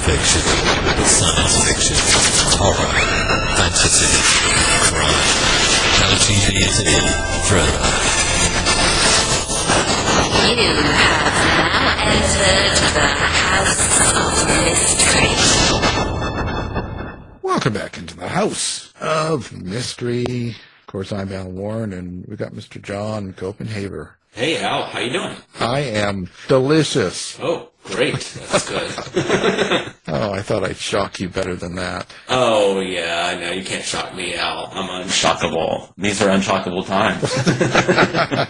fiction, science fiction, horror, fantasy, crime, LGBT, thriller. You have now entered the House of Mystery. Welcome back into the House of Mystery. Of course, I'm Al Warren, and we've got Mr. John Copenhaver. Hey, Al, how you doing? I am delicious. Oh, great. That's good. Oh, I thought I'd shock you better than that. Oh, yeah, I know. You can't shock me, Al. I'm unshockable. These are unshockable times.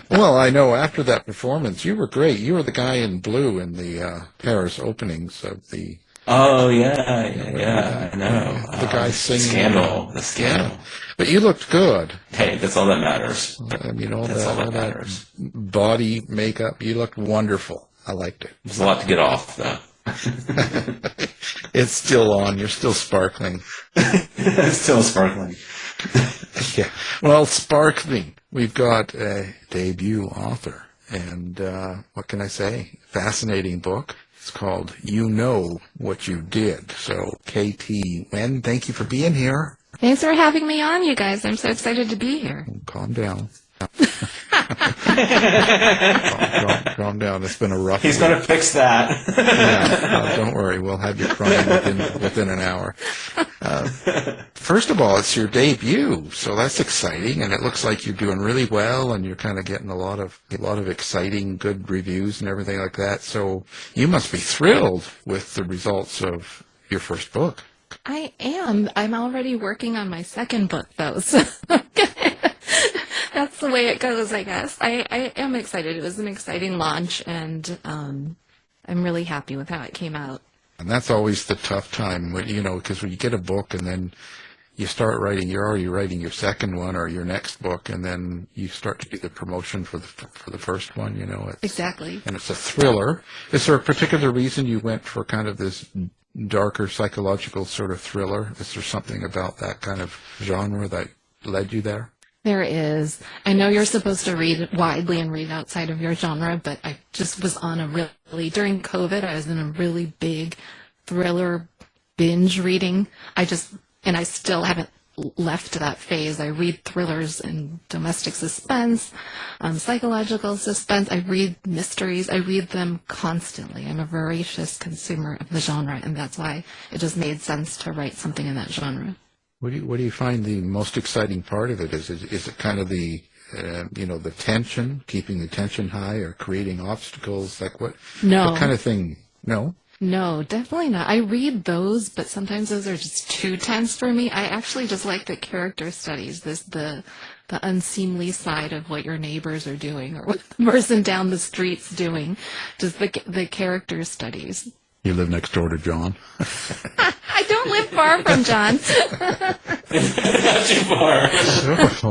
Well, I know after that performance, you were great. You were the guy in blue in the Paris openings of the... Oh, yeah, I know. The guy singing. The scandal. Yeah. But you looked good. Hey, that's all that matters. You know, That's all that matters. Body, makeup, you looked wonderful. I liked it. There's a lot to get off, though. It's still on. You're still sparkling. It's still sparkling. Yeah. Well, sparkling. We've got a debut author. And what can I say? Fascinating book. It's called You Know What You Did. So, KT Nguyen, thank you for being here. Thanks for having me on, you guys. I'm so excited to be here. Calm down. Calm down. It's been a rough He's going to fix that. Yeah, don't worry. We'll have you crying within an hour. First of all, it's your debut, so that's exciting, and it looks like you're doing really well, and you're kind of getting a lot of exciting, good reviews and everything like that. So you must be thrilled with the results of your first book. I am. I'm already working on my second book, though, so that's the way it goes, I guess. I am excited. It was an exciting launch, and I'm really happy with how it came out. And that's always the tough time, because when you get a book and then you start writing, you're already writing your second one or your next book, and then you start to do the promotion for the first one, Exactly. And it's a thriller. Is there a particular reason you went for kind of this darker psychological sort of thriller? Is there something about that kind of genre that led you there? There is. I know you're supposed to read widely and read outside of your genre, but I just was on during COVID, I was in a really big thriller binge reading. I still haven't left that phase. I read thrillers and domestic suspense, psychological suspense. I read mysteries. I read them constantly. I'm a voracious consumer of the genre, and that's why it just made sense to write something in that genre. What do you find the most exciting part of it? Is it kind of the the tension, keeping the tension high, or creating obstacles? Like what kind of thing? No, definitely not. I read those, but sometimes those are just too tense for me. I actually just like the character studies, the unseemly side of what your neighbors are doing or what the person down the street's doing. Just the character studies. You live next door to John. I don't live far from John. Not too far.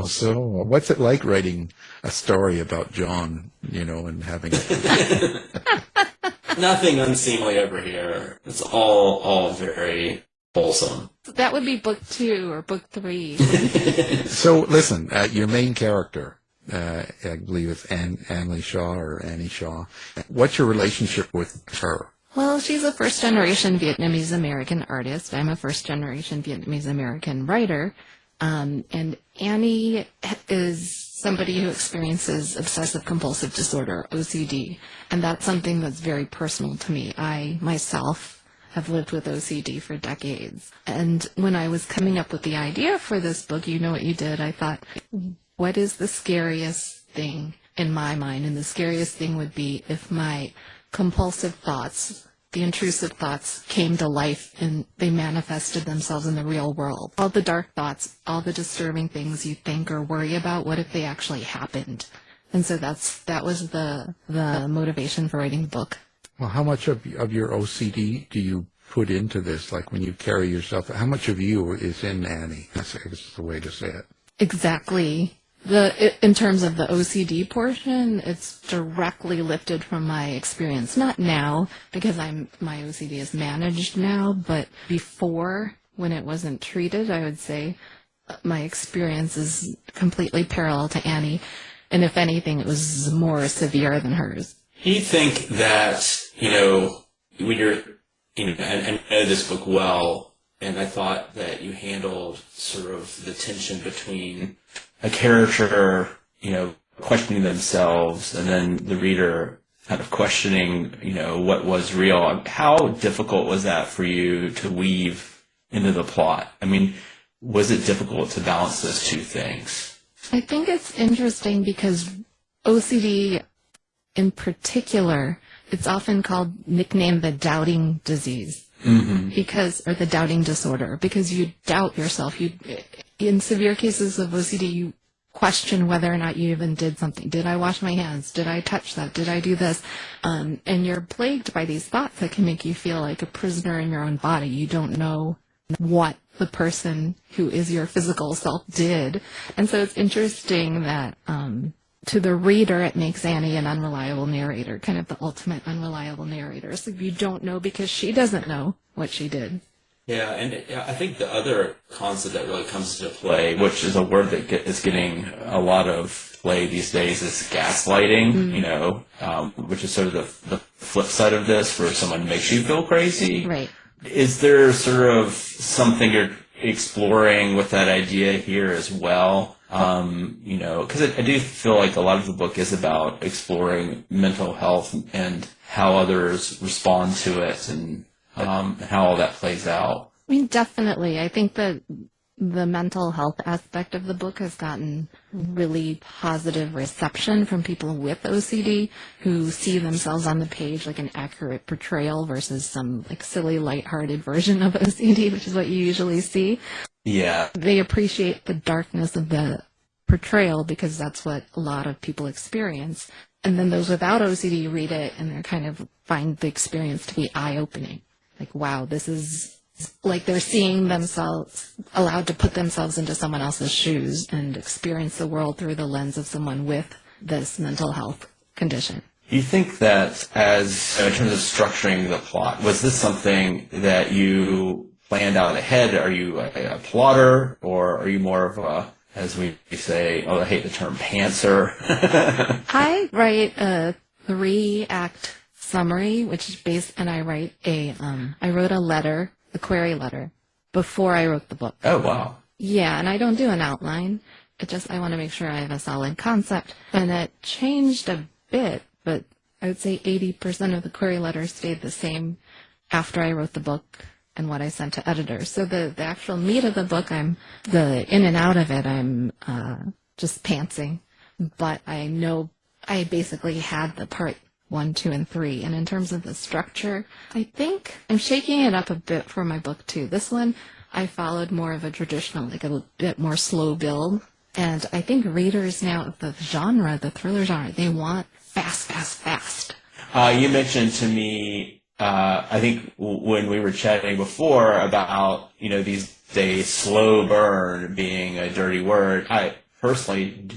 So what's it like writing a story about John, and having it? Nothing unseemly over here. It's all very wholesome. That would be book 2 or book 3. So listen, your main character, I believe it's Annie Shaw or Annie Shaw. What's your relationship with her? Well, she's a first-generation Vietnamese American artist. I'm a first-generation Vietnamese American writer. And Annie is somebody who experiences obsessive-compulsive disorder, OCD. And that's something that's very personal to me. I, myself, have lived with OCD for decades. And when I was coming up with the idea for this book, You Know What You Did, I thought, what is the scariest thing in my mind? And the scariest thing would be if my compulsive thoughts, the intrusive thoughts, came to life and they manifested themselves in the real world. All the dark thoughts, all the disturbing things you think or worry about, what if they actually happened? And so that was the motivation for writing the book. Well, how much of your OCD do you put into this? Like when you carry yourself, how much of you is in Annie? That's the way to say it. Exactly. In terms of the OCD portion, it's directly lifted from my experience. Not now, because my OCD is managed now, but before, when it wasn't treated, I would say my experience is completely parallel to Annie. And if anything, it was more severe than hers. You think that, when you're I know this book well, and I thought that you handled sort of the tension between a character, questioning themselves, and then the reader kind of questioning, what was real. How difficult was that for you to weave into the plot? I mean, was it difficult to balance those two things? I think it's interesting because OCD in particular, it's often nicknamed the doubting disease, or the doubting disorder, because you doubt yourself. In severe cases of OCD, you question whether or not you even did something. Did I wash my hands? Did I touch that? Did I do this? And you're plagued by these thoughts that can make you feel like a prisoner in your own body. You don't know what the person who is your physical self did. And so it's interesting that to the reader, it makes Annie an unreliable narrator, kind of the ultimate unreliable narrator. So you don't know because she doesn't know what she did. Yeah, and I think the other concept that really comes into play, which is a word that is getting a lot of play these days, is gaslighting, which is sort of the flip side of this, where someone makes you feel crazy. Right. Is there sort of something you're exploring with that idea here as well? Because I do feel like a lot of the book is about exploring mental health and how others respond to it and how all that plays out. I mean, definitely. I think that the mental health aspect of the book has gotten really positive reception from people with OCD who see themselves on the page like an accurate portrayal versus some like silly, lighthearted version of OCD, which is what you usually see. Yeah. They appreciate the darkness of the portrayal because that's what a lot of people experience. And then those without OCD read it and they kind of find the experience to be eye-opening. Like, wow, this is like they're seeing themselves, allowed to put themselves into someone else's shoes and experience the world through the lens of someone with this mental health condition. Do you think that in terms of structuring the plot, was this something that you planned out ahead? Are you a plotter, or are you more of a, as we say, I hate the term, pantser? I write a 3-act summary, which is based, and I write I wrote a letter, a query letter, before I wrote the book. Oh, wow. Yeah, and I don't do an outline. I want to make sure I have a solid concept. And it changed a bit, but I would say 80% of the query letters stayed the same after I wrote the book and what I sent to editors. So the actual meat of the book, the in and out of it, I'm just pantsing. But I know I basically had the part 1, 2, and 3. And in terms of the structure, I think I'm shaking it up a bit for my book too. This one, I followed more of a traditional, like a bit more slow build. And I think readers now of the genre, the thriller genre, they want fast, fast, fast. You mentioned to me, I think when we were chatting before about, these days slow burn being a dirty word. I personally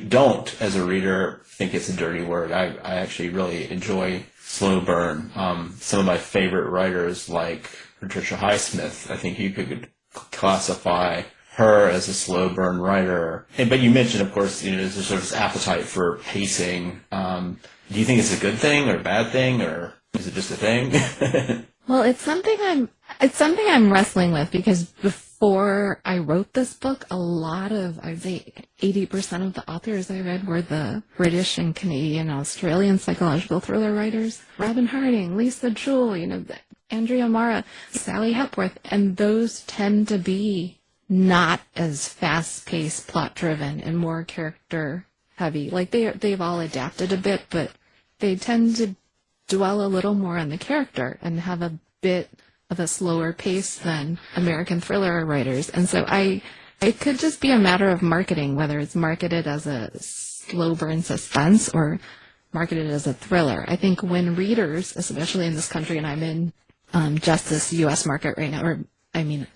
don't, as a reader, think it's a dirty word. I actually really enjoy slow burn. Some of my favorite writers, like Patricia Highsmith, I think you could classify her as a slow burn writer. But you mentioned, of course, there's a sort of appetite for pacing. Do you think it's a good thing or a bad thing, or is it just a thing? Well, it's something I'm wrestling with, because before I wrote this book, a lot of, I'd say 80% of the authors I read were the British and Canadian, Australian psychological thriller writers. Robin Harding, Lisa Jewell, Andrea Mara, Sally Hepworth, and those tend to be not as fast-paced, plot-driven, and more character-heavy. Like, they've all adapted a bit, but they tend to dwell a little more on the character and have a bit of a slower pace than American thriller writers. And so it could just be a matter of marketing, whether it's marketed as a slow burn suspense or marketed as a thriller. I think when readers, especially in this country, and I'm in just this U.S. market right now, or I mean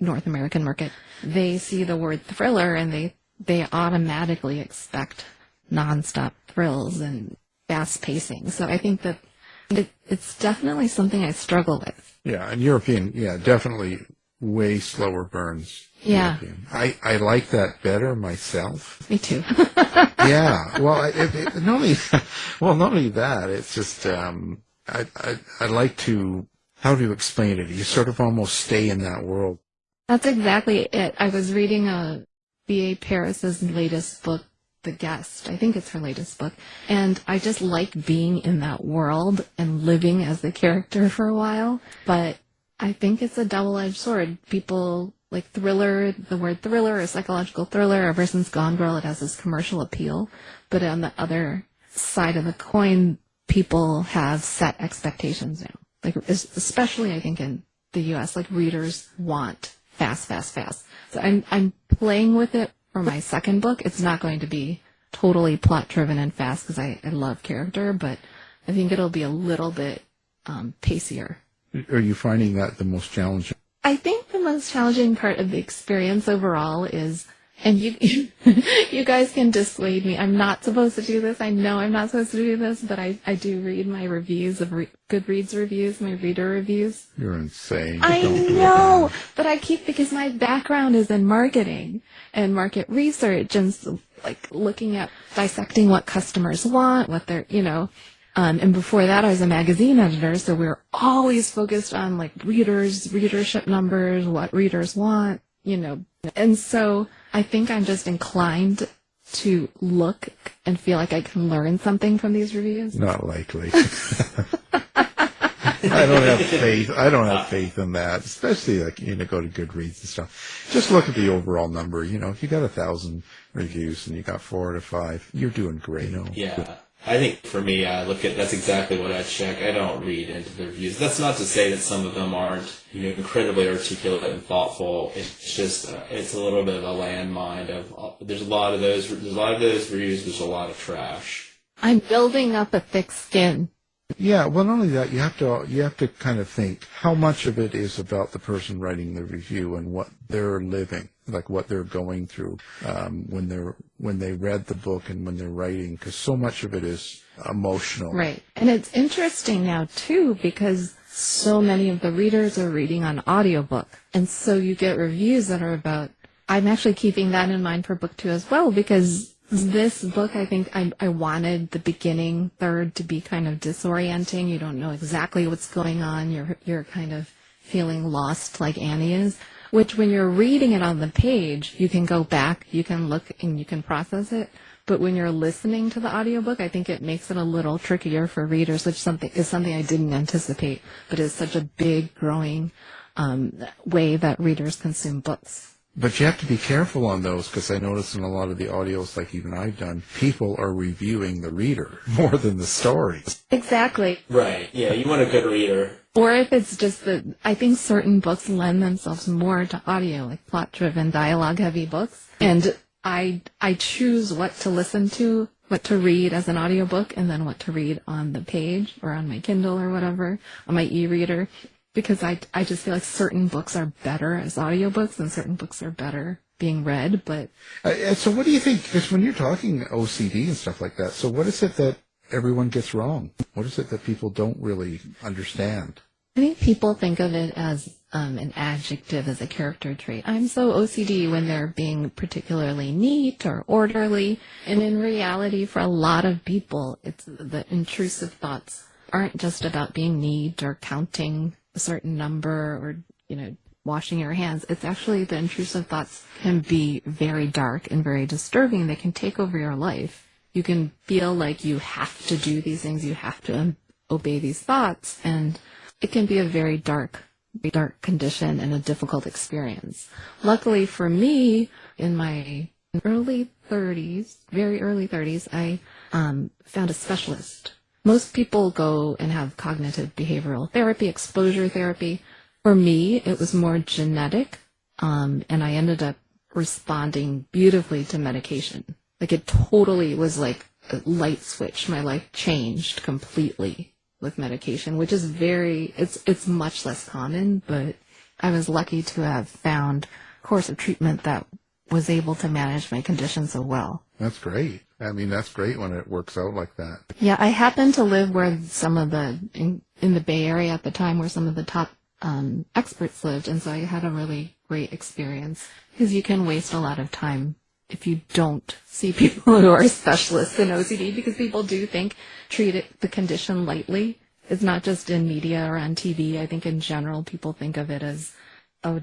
North American market, they see the word thriller and they automatically expect nonstop thrills and fast pacing. So I think that it's definitely something I struggle with. Yeah, and European, definitely way slower burns. Yeah. European. I like that better myself. Me too. Yeah. Well, not only that, it's just I like to How do you explain it? You sort of almost stay in that world. That's exactly it. I was reading B.A. Paris's latest book, The Guest. I think it's her latest book. And I just like being in that world and living as the character for a while. But I think it's a double-edged sword. People like thriller, the word thriller or psychological thriller. Ever since Gone Girl, it has this commercial appeal. But on the other side of the coin, people have set expectations now. Like, especially I think in the U.S., like readers want fast, fast, fast. So I'm playing with it for my second book. It's not going to be totally plot-driven and fast because I love character, but I think it'll be a little bit pacier. Are you finding that the most challenging? I think the most challenging part of the experience overall is, and you you guys can dissuade me. I'm not supposed to do this. I know I'm not supposed to do this, but I do read my reviews of Goodreads reviews, my reader reviews. You're insane. I Don't do it know, now. but I keep, because my background is in marketing and market research and like looking at dissecting what customers want, what they're, and before that I was a magazine editor, so we were always focused on like readership numbers, what readers want, and so I think I'm just inclined to look and feel like I can learn something from these reviews. Not likely. I don't have faith. I don't have faith in that, especially like, go to Goodreads and stuff. Just look at the overall number. If you got 1,000 reviews and you got 4 out of 5, you're doing great. Yeah. I think for me, that's exactly what I check. I don't read into the reviews. That's not to say that some of them aren't, incredibly articulate and thoughtful. It's just, it's a little bit of a landmine of, there's a lot of those reviews, there's a lot of trash. I'm building up a thick skin. Yeah, well, not only that, you have to kind of think how much of it is about the person writing the review and what they're living, like what they're going through when they read the book and when they're writing, because so much of it is emotional. Right, and it's interesting now too because so many of the readers are reading on audiobook, and so you get reviews that are about. I'm actually keeping that in mind for book 2 as well, because this book, I think I wanted the beginning third to be kind of disorienting. You don't know exactly what's going on. You're kind of feeling lost like Annie is, which when you're reading it on the page, you can go back, you can look, and you can process it. But when you're listening to the audiobook, I think it makes it a little trickier for readers, which is something I didn't anticipate, but is such a big, growing way that readers consume books. But you have to be careful on those, because I notice in a lot of the audios, like even I've done, people are reviewing the reader more than the story. Exactly. Right. Yeah, you want a good reader. Or if it's just that, I think certain books lend themselves more to audio, like plot-driven, dialogue-heavy books. And I choose what to listen to, what to read as an audiobook, and then what to read on the page or on my Kindle or whatever, on my e-reader. Because I just feel like certain books are better as audiobooks and certain books are better being read. But so what do you think? Because when you're talking OCD and stuff like that, so what is it that everyone gets wrong? What is it that people don't really understand? I think people think of it as an adjective, as a character trait. I'm so OCD when they're being particularly neat or orderly. And in reality, for a lot of people, it's the intrusive thoughts aren't just about being neat or counting a certain number or, washing your hands. It's actually the intrusive thoughts can be very dark and very disturbing. They can take over your life. You can feel like you have to do these things. You have to obey these thoughts. And it can be a very dark condition and a difficult experience. Luckily for me, in my early 30s, very early 30s, I found a specialist. Most people go and have cognitive behavioral therapy, exposure therapy. For me, it was more genetic, and I ended up responding beautifully to medication. Like, it totally was like a light switch. My life changed completely with medication, which is it's much less common, but I was lucky to have found a course of treatment that was able to manage my condition so well. That's great. I mean, that's great when it works out like that. Yeah, I happened to live where in the Bay Area at the time, where some of the top experts lived, and so I had a really great experience, because you can waste a lot of time if you don't see people who are specialists in OCD, because people do treat the condition lightly. It's not just in media or on TV. I think in general people think of it as,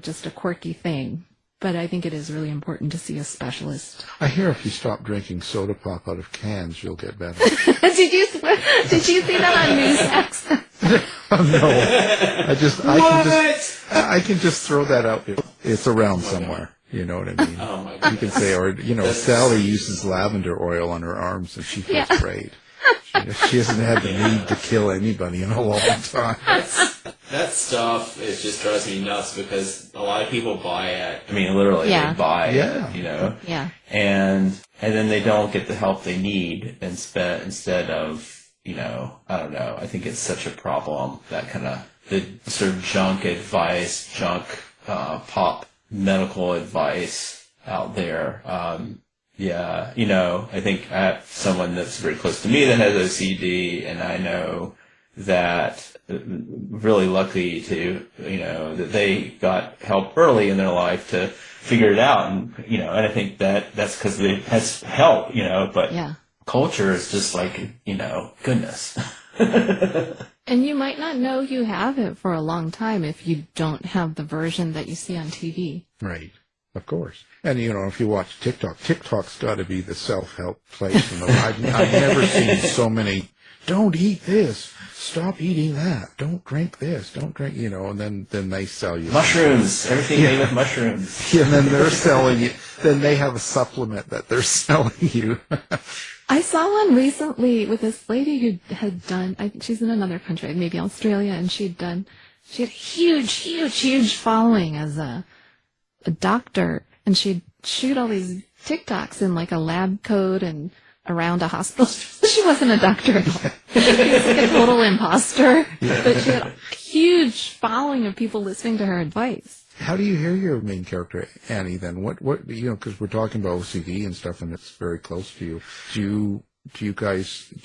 just a quirky thing. But I think it is really important to see a specialist. I hear if you stop drinking soda pop out of cans, you'll get better. Did you see that on News? Oh, no. I can just throw that out. It's around somewhere. You know what I mean? Oh my God. You can say, or, Sally uses lavender oil on her arms and she feels great. She hasn't had the need to kill anybody in a long time. That stuff, it just drives me nuts because a lot of people buy it. I mean, literally, they buy it, Yeah. And then they don't get the help they need instead of, I don't know. I think it's such a problem, that kind of, the sort of junk advice, pop medical advice out there. I think I have someone that's very close to me that has OCD, and I know that really lucky to, that they got help early in their life to figure it out. And, and I think that's because it has help, but culture is just like, goodness. And you might not know you have it for a long time if you don't have the version that you see on TV. Right. Of course. And, if you watch TikTok's got to be the self-help place. I've never seen so many, don't eat this, stop eating that, don't drink this, don't drink, and then they sell you. Mushrooms, everything made with mushrooms. Yeah, and then they're selling you, then they have a supplement that they're selling you. I saw one recently with this lady who had done, I think she's in another country, maybe Australia, and she had a huge following as a doctor, and she'd shoot all these TikToks in like a lab coat and around a hospital. She wasn't a doctor at all. She was like a total imposter, but she had a huge following of people listening to her advice. How do you hear your main character, Annie, then? What because we're talking about OCD and stuff, and it's very close to you. Do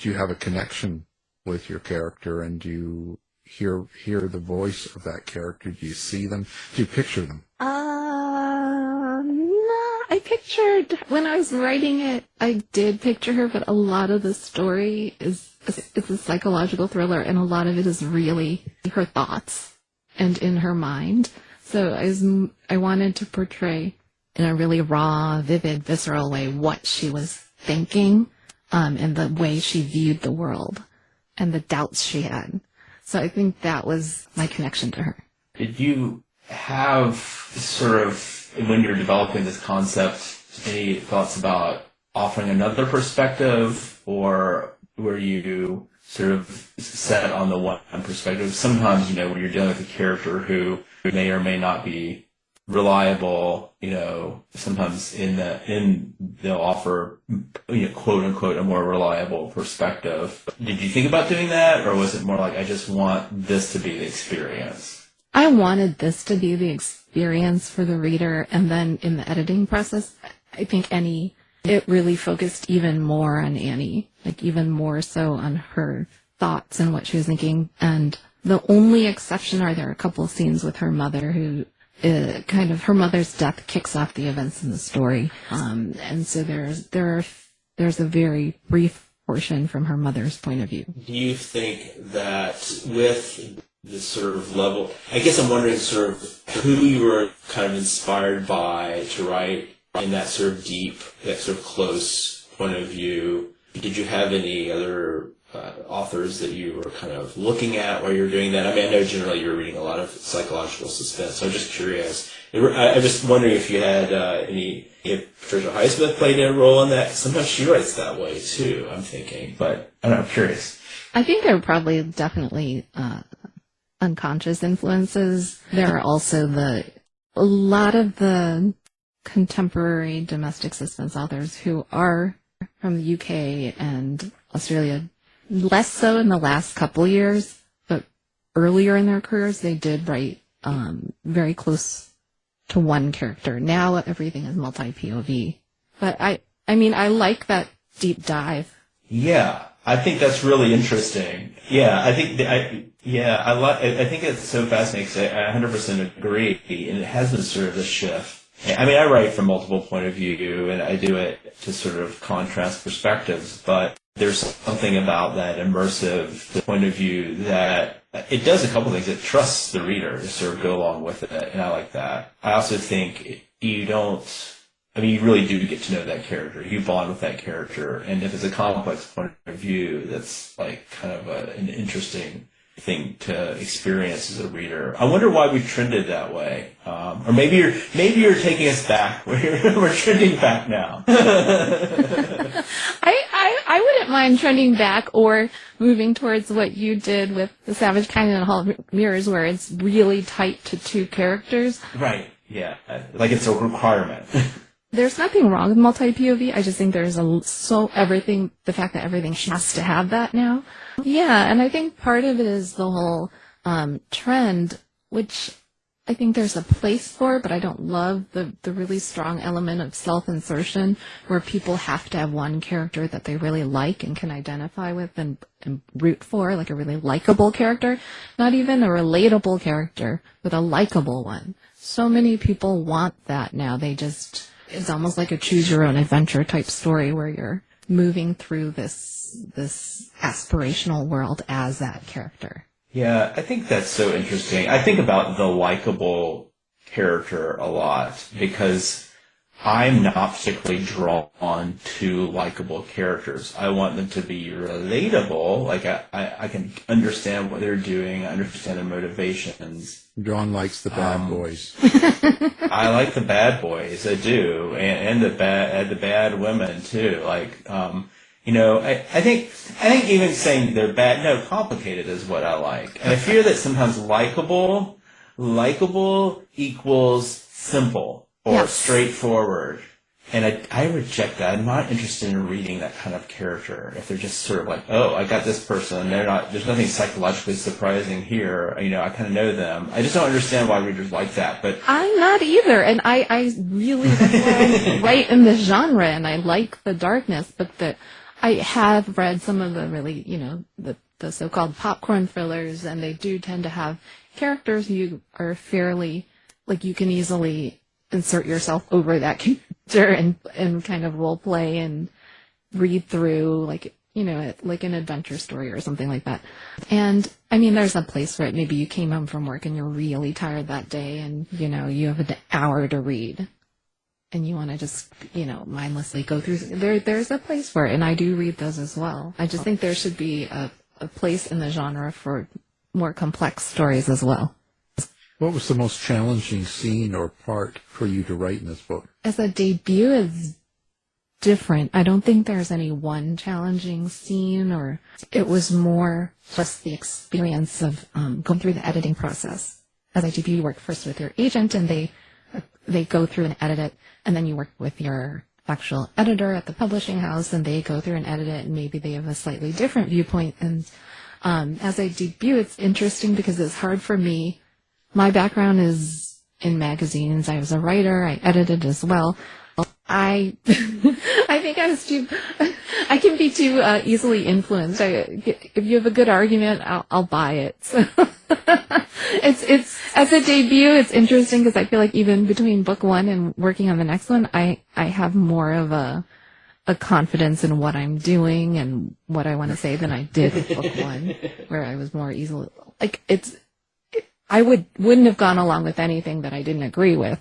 you have a connection with your character, and do you hear the voice of that character? Do you see them? Do you picture them? No, I pictured, when I was writing it, I did picture her, but a lot of the story it's a psychological thriller, and a lot of it is really her thoughts and in her mind. So I wanted to portray in a really raw, vivid, visceral way what she was thinking, and the way she viewed the world, and the doubts she had. So I think that was my connection to her. Did you have sort of, when you're developing this concept, any thoughts about offering another perspective, or were you sort of set on the one perspective? Sometimes, when you're dealing with a character who may or may not be reliable, sometimes they'll offer, quote unquote, a more reliable perspective. Did you think about doing that, or was it more like, I just want this to be the experience? I wanted this to be the experience for the reader, and then in the editing process, I think it really focused even more on Annie, like even more so on her thoughts and what she was thinking. And the only exception are there are a couple of scenes with her mother who her mother's death kicks off the events in the story. And so there's a very brief portion from her mother's point of view. Do you think that with this sort of level, I guess I'm wondering sort of who you were kind of inspired by to write in that sort of deep, that sort of close point of view? Did you have any other authors that you were kind of looking at while you were doing that? I mean, I know generally you're reading a lot of psychological suspense, so I'm just curious. I'm just wondering if you had if Patricia Highsmith played a role in that, because sometimes she writes that way too, I'm thinking. But I don't know, I'm curious. I think there are probably definitely unconscious influences. There are also a lot of the contemporary domestic suspense authors who are from the UK and Australia. Less so in the last couple years, but earlier in their careers, they did write very close to one character. Now everything is multi-POV. But I like that deep dive. Yeah, I think that's really interesting. Yeah, I think I think it's so fascinating because I 100% agree, and it has been sort of a shift. I mean, I write from multiple point of view, and I do it to sort of contrast perspectives, but there's something about that immersive point of view that it does a couple things. It trusts the reader to sort of go along with it, and I like that. I also think you really do get to know that character. You bond with that character, and if it's a complex point of view, that's like kind of an interesting thing to experience as a reader. I wonder why we've trended that way. Or maybe you're taking us back. We're trending back now. I wouldn't mind trending back or moving towards what you did with The Savage Kind and Hall of Mirrors, where it's really tight to two characters. Right. Yeah. Like it's a requirement. There's nothing wrong with multi-POV. I just think there's the fact that everything has to have that now. Yeah, and I think part of it is the whole trend, which I think there's a place for, but I don't love the really strong element of self-insertion where people have to have one character that they really like and can identify with and root for, like a really likable character, not even a relatable character, but a likable one. So many people want that now. It's almost like a choose-your-own-adventure type story where you're moving through this aspirational world as that character. Yeah, I think that's so interesting. I think about the likable character a lot because I'm not particularly drawn to likable characters. I want them to be relatable. Like I can understand what they're doing. I understand their motivations. John likes the bad boys. I like the bad boys. I do, and the bad women too. Like, I think even saying they're bad, no, complicated is what I like. And I fear that sometimes likable equals simple or straightforward. And I reject that. I'm not interested in reading that kind of character. If they're just sort of like, oh, I got this person, there's nothing psychologically surprising here. I kind of know them. I just don't understand why readers like that. But I'm not either. And I really, that's why I'm right in the genre and I like the darkness, but I have read some of the really, the so-called popcorn thrillers, and they do tend to have characters who are fairly, like, you can easily insert yourself over that character and kind of role play and read through, like an adventure story or something like that. And I mean, there's a place for it. Maybe you came home from work and you're really tired that day, and you have an hour to read, and you want to just mindlessly go through. There's a place for it, and I do read those as well. I just think there should be a place in the genre for more complex stories as well. What was the most challenging scene or part for you to write in this book? As a debut, it's different. I don't think there's any one challenging scene, or it was more just the experience of going through the editing process. As a debut, you work first with your agent, and they go through and edit it, and then you work with your actual editor at the publishing house, and they go through and edit it, and maybe they have a slightly different viewpoint. And as a debut, it's interesting because it's hard for me. My background is in magazines. I was a writer. I edited as well. I think I can be too easily influenced. If you have a good argument, I'll buy it. So it's as a debut, it's interesting because I feel like even between book one and working on the next one, I have more of a confidence in what I'm doing and what I want to say than I did with book one, where I was more easily I wouldn't have gone along with anything that I didn't agree with,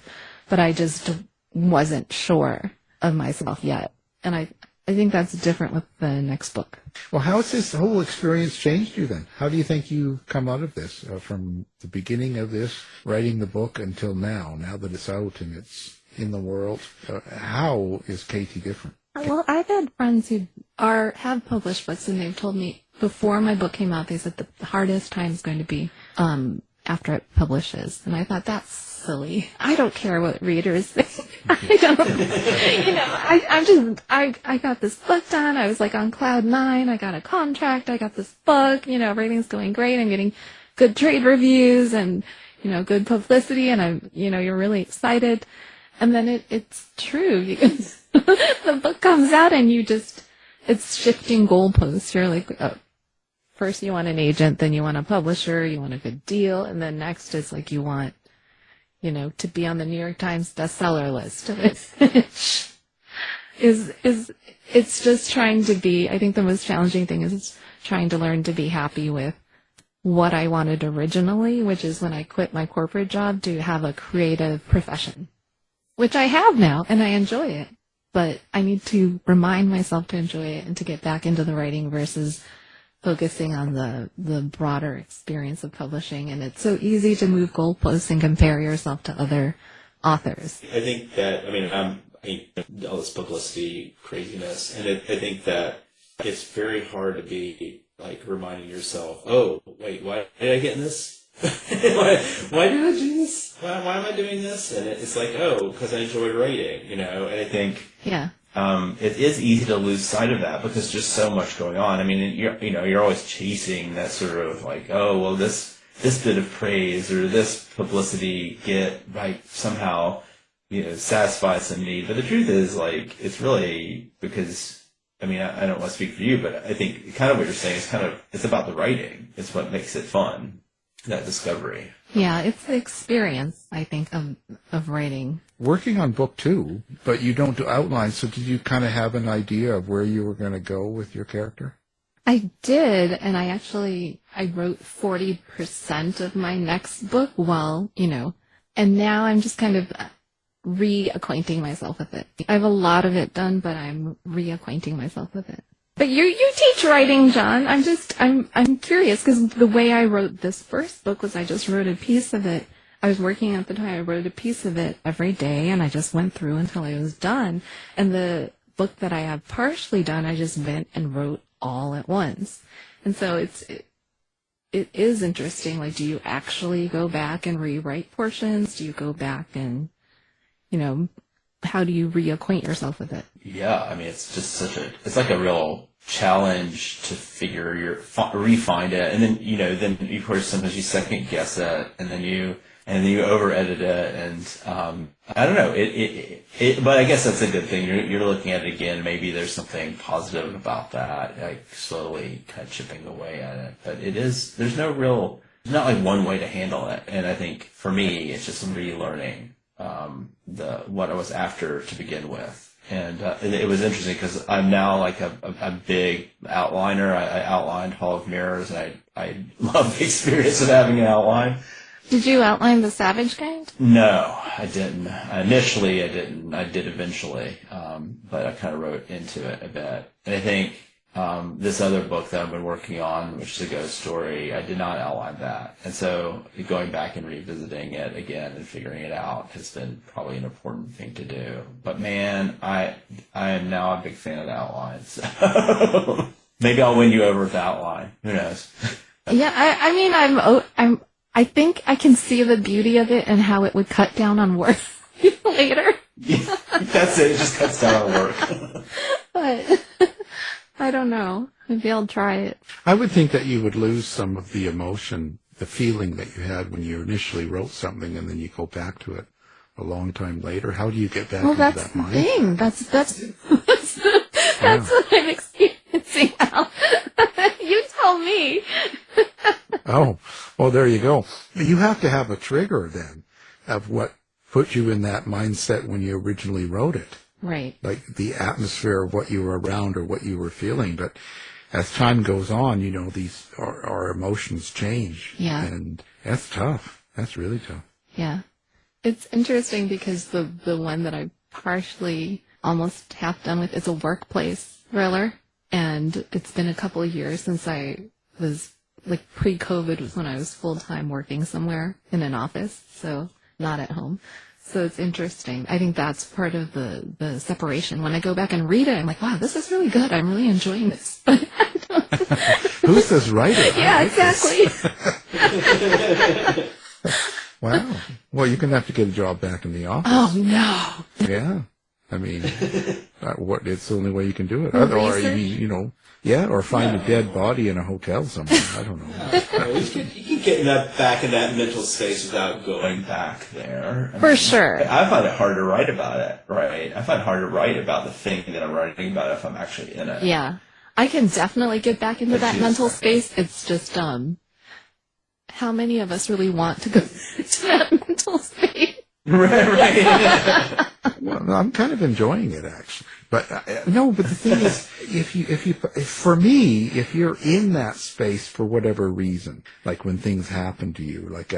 but I just wasn't sure of myself yet. And I think that's different with the next book. Well, how has this whole experience changed you then? How do you think you've come out of this from the beginning of this, writing the book, until now that it's out and it's in the world? How is KT different? Well, I've had friends who have published books, and they've told me before my book came out, they said the hardest time is going to be after it publishes. And I thought, that's silly. I don't care what readers think. I don't, I got this book done. I was like on cloud 9. I got a contract. I got this book. Everything's going great. I'm getting good trade reviews and, good publicity. And you're really excited. And then it's true. The book comes out and it's shifting goalposts. You're like, oh, first you want an agent, then you want a publisher, you want a good deal, and then next is like you want, to be on the New York Times bestseller list. is it's just trying to be, I think the most challenging thing is trying to learn to be happy with what I wanted originally, which is when I quit my corporate job to have a creative profession, which I have now, and I enjoy it. But I need to remind myself to enjoy it and to get back into the writing versus focusing on the broader experience of publishing. And it's so easy to move goalposts and compare yourself to other authors. I think that, I hate all this publicity craziness, and I think that it's very hard to be like reminding yourself, oh, wait, why did I get in this? why did I do this? Why am I doing this? And it's like, oh, because I enjoy writing, and I think it is easy to lose sight of that because there's just so much going on. I mean, you're always chasing that sort of like, oh, well, this bit of praise or this publicity somehow satisfy some need. But the truth is, like, it's really because, I don't want to speak for you, but I think kind of what you're saying is it's about the writing. It's what makes it fun, that discovery. Yeah, it's the experience, I think, of writing. Working on book 2, but you don't do outlines, so did you kind of have an idea of where you were going to go with your character? I did, and I wrote 40% of my next book and now I'm just kind of reacquainting myself with it. I have a lot of it done, but I'm reacquainting myself with it. But you teach writing, John. I'm curious because the way I wrote this first book was I just wrote a piece of it. I was working at the time. I wrote a piece of it every day, and I just went through until I was done. And the book that I have partially done, I just went and wrote all at once. And so it is interesting. Like, do you actually go back and rewrite portions? Do you go back and how do you reacquaint yourself with it? Yeah, it's just it's like a real challenge to refine it, and then of course sometimes you second guess it, and then you over edit it, and I don't know, but I guess that's a good thing. You're looking at it again. Maybe there's something positive about that, like slowly kind of chipping away at it. But there's not like one way to handle it, and I think for me it's just relearning what I was after to begin with. And it was interesting because I'm now like a big outliner. I outlined Hall of Mirrors, and I love the experience of having an outline. Did you outline The Savage Kind? No, I didn't. Initially, I didn't. I did eventually, but I kind of wrote into it a bit. And I think this other book that I've been working on, which is a ghost story, I did not outline that. And so going back and revisiting it again and figuring it out has been probably an important thing to do. But man, I am now a big fan of the outlines. So maybe I'll win you over with the outline. Who knows? Yeah, I think I can see the beauty of it and how it would cut down on work later. Yeah, that's it. It just cuts down on work. But I don't know. Maybe I'll try it. I would think that you would lose some of the emotion, the feeling that you had when you initially wrote something, and then you go back to it a long time later. How do you get back into that mindset? Well, that's the thing. That's what I'm experiencing now. You tell me. Oh, well, there you go. You have to have a trigger then of what put you in that mindset when you originally wrote it. Right. Like the atmosphere of what you were around or what you were feeling. But as time goes on, these our emotions change. Yeah. And that's tough. That's really tough. Yeah. It's interesting because the one that I partially almost half done with is a workplace thriller. And it's been a couple of years since I was, like, pre-COVID was when I was full-time working somewhere in an office, so not at home. So it's interesting. I think that's part of the separation. When I go back and read it, I'm like, wow, this is really good. I'm really enjoying this. Who's this writer? Yeah, exactly. Wow. Well, you're going to have to get a job back in the office. Oh, no. Yeah. It's the only way you can do it. Or Or find a dead body in a hotel somewhere. I don't know. You can get back in that mental space without going back there. For sure. I find it hard to write about it, right? I find it hard to write about the thing that I'm writing about if I'm actually in it. Yeah. I can definitely get back into that mental space. It's just, how many of us really want to go to that mental space? Right. Well, I'm kind of enjoying it, actually. But no, but the thing is, for me, if you're in that space for whatever reason, like when things happen to you, like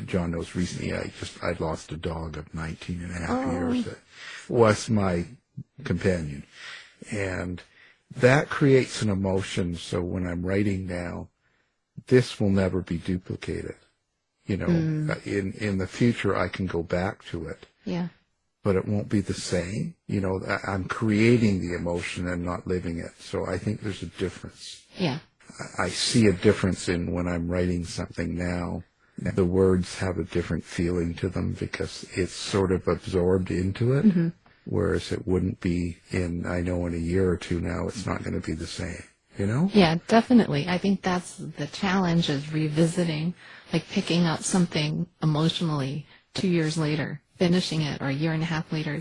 John knows recently, I lost a dog of 19 and a half years that was my companion. And that creates an emotion. So when I'm writing now, this will never be duplicated. In the future, I can go back to it. Yeah. But it won't be the same. I'm creating the emotion and not living it. So I think there's a difference. Yeah. I see a difference in when I'm writing something now. The words have a different feeling to them because it's sort of absorbed into it. Mm-hmm. Whereas it wouldn't be in a year or two now, it's not going to be the same. Yeah, definitely. I think that's the challenge, is revisiting, like picking up something emotionally 2 years later, finishing it, or a year and a half later.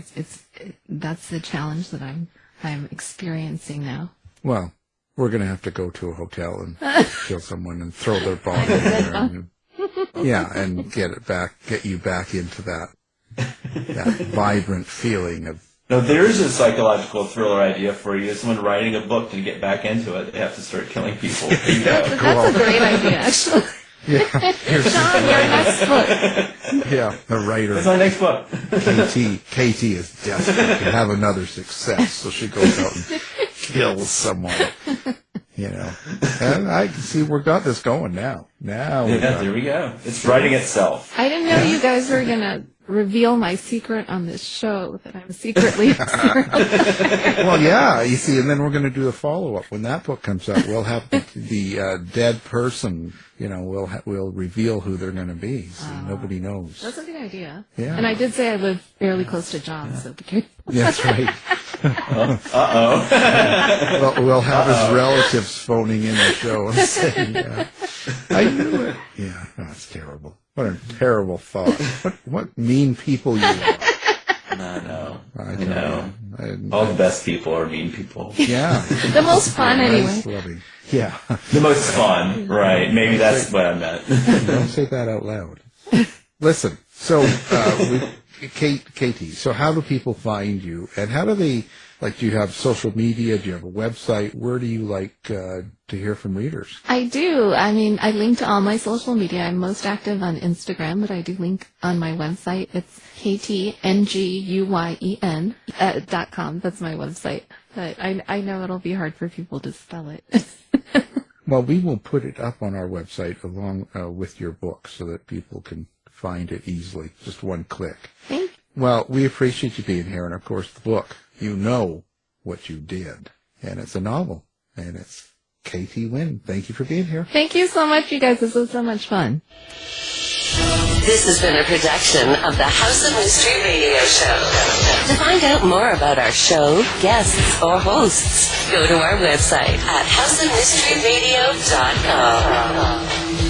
That's the challenge that I'm experiencing now. Well, we're going to have to go to a hotel and kill someone and throw their body in there. And get you back into that vibrant feeling of. No, there's a psychological thriller idea for you. Someone writing a book to get back into it, they have to start killing people. That's a great idea, actually. Yeah. John, your next book. Yeah, the writer. That's my next book. KT is desperate to have another success, so she goes out and kills someone. And I can see we've got this going now. There we go. It's writing itself. I didn't know you guys were going to reveal my secret on this show, that I'm secretly Well, yeah, you see, and then we're going to do a follow-up. When that book comes out, we'll have the dead person, we'll reveal who they're going to be, so nobody knows. That's a good idea. Yeah. And I did say I live fairly close to John, so be careful. That's right. Uh-oh. Well, we'll have his relatives phoning in the show and saying, I knew it. Yeah, that's terrible. What a terrible thought. What mean people you are. I know. I know. All the best people are mean people. Yeah. The most fun, anyway. Loving. Yeah. The most fun, right. Maybe that's what I meant. Don't say that out loud. Listen, so, KT, so how do people find you? And how do they, do you have social media? Do you have a website? Where do you like to hear from readers? I do. I link to all my social media. I'm most active on Instagram, but I do link on my website. It's KTNGUYEN.com. That's my website. But I know it'll be hard for people to spell it. Well, we will put it up on our website along with your book so that people can find it easily. Just one click. Thank you. Well, we appreciate you being here. And, of course, the book, you know what you did. And it's a novel. And it's KT Nguyen. Thank you for being here. Thank you so much, you guys. This was so much fun. This has been a production of the House of Mystery Radio Show. To find out more about our show, guests, or hosts, go to our website at houseofmysteryradio.com.